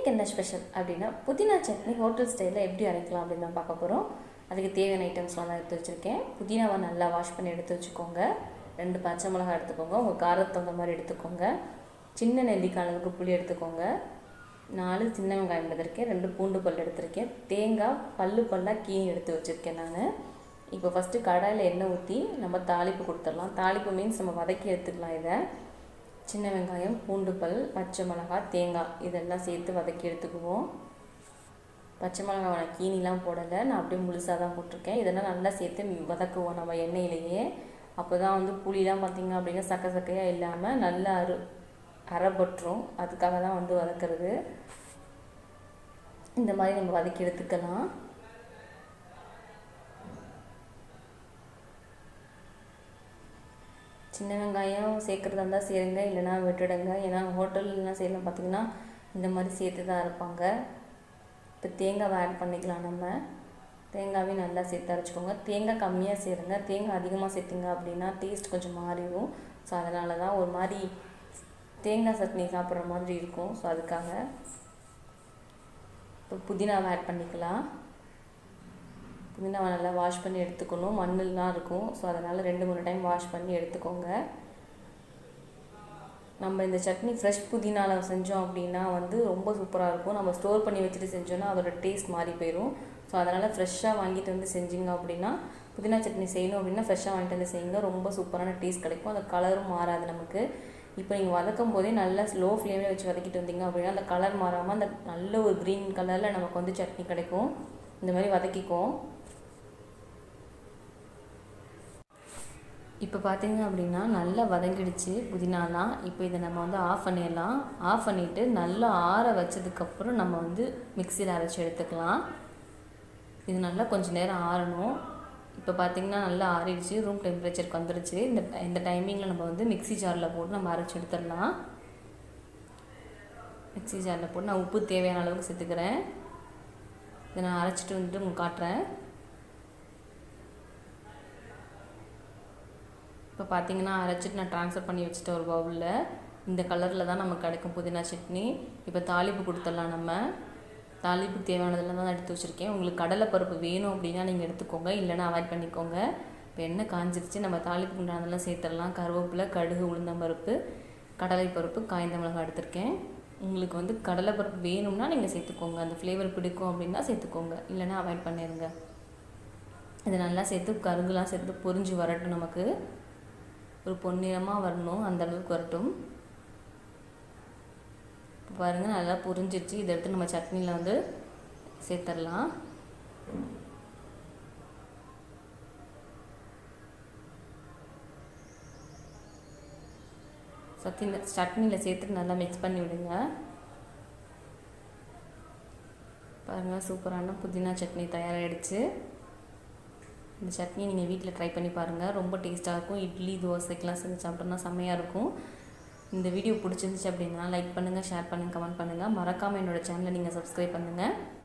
இன்றைக்கி என்ன ஸ்பெஷல் அப்படின்னா புதினா சட்னி ஹோட்டல் ஸ்டைலில் எப்படி அரைக்கலாம் அப்படின்னு தான் பார்க்க போகிறோம். அதுக்கு தேவையான ஐட்டம்ஸ்லாம் தான் எடுத்து வச்சுருக்கேன். புதினாவை நல்லா வாஷ் பண்ணி எடுத்து வச்சுக்கோங்க. 2 பச்சை மிளகாய் எடுத்துக்கோங்க, உங்கள் காரத்துக்கு தகுந்த மாதிரி எடுத்துக்கோங்க. சின்ன நெல்லிக்காய் அளவுக்கு புளி எடுத்துக்கோங்க. 4 சின்ன வெங்காயம் எடுத்திருக்கேன், 2 பூண்டு பல் எடுத்திருக்கேன். தேங்காய் பல்லாக கீனி எடுத்து வச்சுருக்கேன் நான். இப்போ ஃபஸ்ட்டு கடாயில் எண்ணெய் ஊற்றி நம்ம தாளிப்பு கொடுத்துடலாம். தாளிப்பு மீன்ஸ் நம்ம வதக்கி எடுத்துக்கலாம். இதை சின்ன வெங்காயம், பூண்டு பல், பச்சை மிளகாய், தேங்காய் இதெல்லாம் சேர்த்து வதக்கி எடுத்துக்குவோம். பச்சை மிளகாய் நான் கீனிலாம் போடலை, நான் அப்படியே முழுசாக தான் போட்டிருக்கேன். இதெல்லாம் நல்லா சேர்த்து வதக்குவோம் நம்ம எண்ணெயிலேயே. அப்போ தான் புளிலாம் பார்த்திங்க அப்படின்னா சக்கையாக இல்லாமல் நல்லா அரைப்பட்டுரும். அதுக்காக தான் வதக்கிறது. இந்த மாதிரி நம்ம வதக்கி எடுத்துக்கலாம். சின்ன வெங்காயம் சேர்க்குறதா இருந்தால் சேருங்க, இல்லைனா விட்டுடுங்க. ஏன்னா ஹோட்டல்லாம் செய்யலாம் பார்த்திங்கன்னா இந்த மாதிரி சேர்த்து தான் இருப்பாங்க. இப்போ தேங்காவை ஆட் பண்ணிக்கலாம். நம்ம தேங்காவையும் நல்லா சேர்த்து அரைச்சிக்கோங்க. தேங்காய் கம்மியாக சேருங்க, தேங்காய் அதிகமாக சேர்த்திங்க அப்படின்னா டேஸ்ட் கொஞ்சம் மாறிடும். ஸோ அதனால தான் ஒரு மாதிரி தேங்காய் சட்னி சாப்பிட்ற மாதிரி இருக்கும். ஸோ அதுக்காக இப்போ புதினாவை ஆட் பண்ணிக்கலாம். புதினாவை நல்லா வாஷ் பண்ணி எடுத்துக்கணும், மண்ணெல்லாம் இருக்கும். ஸோ அதனால் 2-3 டைம் வாஷ் பண்ணி எடுத்துக்கோங்க. நம்ம இந்த சட்னி ஃப்ரெஷ் புதினாவில் செஞ்சோம் அப்படின்னா ரொம்ப சூப்பராக இருக்கும். நம்ம ஸ்டோர் பண்ணி வச்சுட்டு செஞ்சோன்னா அதோட டேஸ்ட் மாறி போயிடும். ஸோ அதனால் ஃப்ரெஷ்ஷாக வாங்கிட்டு வந்து செஞ்சிங்க அப்படின்னா, புதினா சட்னி செய்யணும் அப்படின்னா ஃப்ரெஷ்ஷாக வாங்கிட்டு வந்து செய்யுங்க. ரொம்ப சூப்பரான டேஸ்ட் கிடைக்கும். அந்த கலரும் மாறாது நமக்கு. இப்போ நீங்கள் வதக்கும் போதே நல்லா ஸ்லோ ஃப்ளேமில் வச்சு வதக்கிட்டு வந்தீங்க அப்படின்னா அந்த கலர் மாறாமல் அந்த நல்ல ஒரு க்ரீன் கலரில் நமக்கு சட்னி கிடைக்கும். இந்த மாதிரி வதக்கிக்குவோம். இப்போ பார்த்திங்க அப்படின்னா நல்லா வதங்கிடுச்சு புதினாலாம். இப்போ இதை நம்ம ஆஃப் பண்ணிடலாம். ஆஃப் பண்ணிவிட்டு நல்லா ஆற வச்சதுக்கப்புறம் நம்ம மிக்சியில் அரைச்சி எடுத்துக்கலாம். இது நல்லா கொஞ்சம் நேரம் ஆறணும். இப்போ பார்த்திங்கன்னா நல்லா ஆறிடுச்சு, ரூம் டெம்பரேச்சருக்கு வந்துடுச்சு. இந்த டைமிங்கில் நம்ம மிக்சி ஜாரில் போட்டு நம்ம அரைச்சி எடுத்துடலாம். மிக்சி ஜாரில் போட்டு நான் உப்பு தேவையான அளவுக்கு சேர்த்துக்கிறேன். இதை நான் அரைச்சிட்டு உங்களுக்கு காட்டுறேன். இப்போ பார்த்திங்கன்னா அரைச்சிட்டு நான் ட்ரான்ஸ்ஃபர் பண்ணி வச்சுட்டேன் ஒரு பவுலில். இந்த கலரில் தான் நமக்கு கிடைக்கும் புதினா சட்னி. இப்போ தாளிப்பு கொடுத்துடலாம். நம்ம தாளிப்பு தேவையானதெல்லாம் தான் எடுத்து வச்சுருக்கேன். உங்களுக்கு கடலைப்பருப்பு வேணும் அப்படின்னா நீங்கள் எடுத்துக்கோங்க, இல்லைன்னா அவாய்ட் பண்ணிக்கோங்க. இப்போ எண்ணெய் காஞ்சிருச்சு, நம்ம தாளிப்பு உண்டானதெல்லாம் சேர்த்துடலாம். கருவேப்பிலை, கடுகு, உளுந்தம்பருப்பு, கடலைப்பருப்பு, காய்ந்த மிளகாய் எடுத்திருக்கேன். உங்களுக்கு கடலைப்பருப்பு வேணும்னா நீங்கள் சேர்த்துக்கோங்க, அந்த ஃப்ளேவர் பிடிக்கும் அப்படின்னா சேர்த்துக்கோங்க, இல்லைன்னா அவாய்ட் பண்ணிடுங்க. இதை நல்லா சேர்த்து கருகுலாம் சேர்த்து பொரிஞ்சு வரட்டும். நமக்கு ஒரு பொன்னிறமாக வரணும், அந்தளவுக்கு வரட்டும். இப்போ பாருங்கள் நல்லா பொரிஞ்சிடுச்சு. இதை எடுத்து நம்ம சட்னியில் சேர்த்துடலாம். சட்னியில் சேர்த்துட்டு நல்லா மிக்ஸ் பண்ணி விடுங்க. பாருங்கள் சூப்பரான புதினா சட்னி தயாராகிடுச்சு. இந்த சட்னி நீங்கள் வீட்டில் ட்ரை பண்ணி பாருங்கள், ரொம்ப டேஸ்ட்டாக இருக்கும். இட்லி, தோசைக்கெலாம் செஞ்சு சாப்பிட்டோம்னா செம்மையாக இருக்கும். இந்த வீடியோ பிடிச்சிருந்துச்சு அப்படின்னா லைக் பண்ணுங்கள், ஷேர் பண்ணுங்கள், கமெண்ட் பண்ணுங்கள். மறக்காமல் என்னோடய சேனலை நீங்கள் சப்ஸ்கிரைப் பண்ணுங்கள்.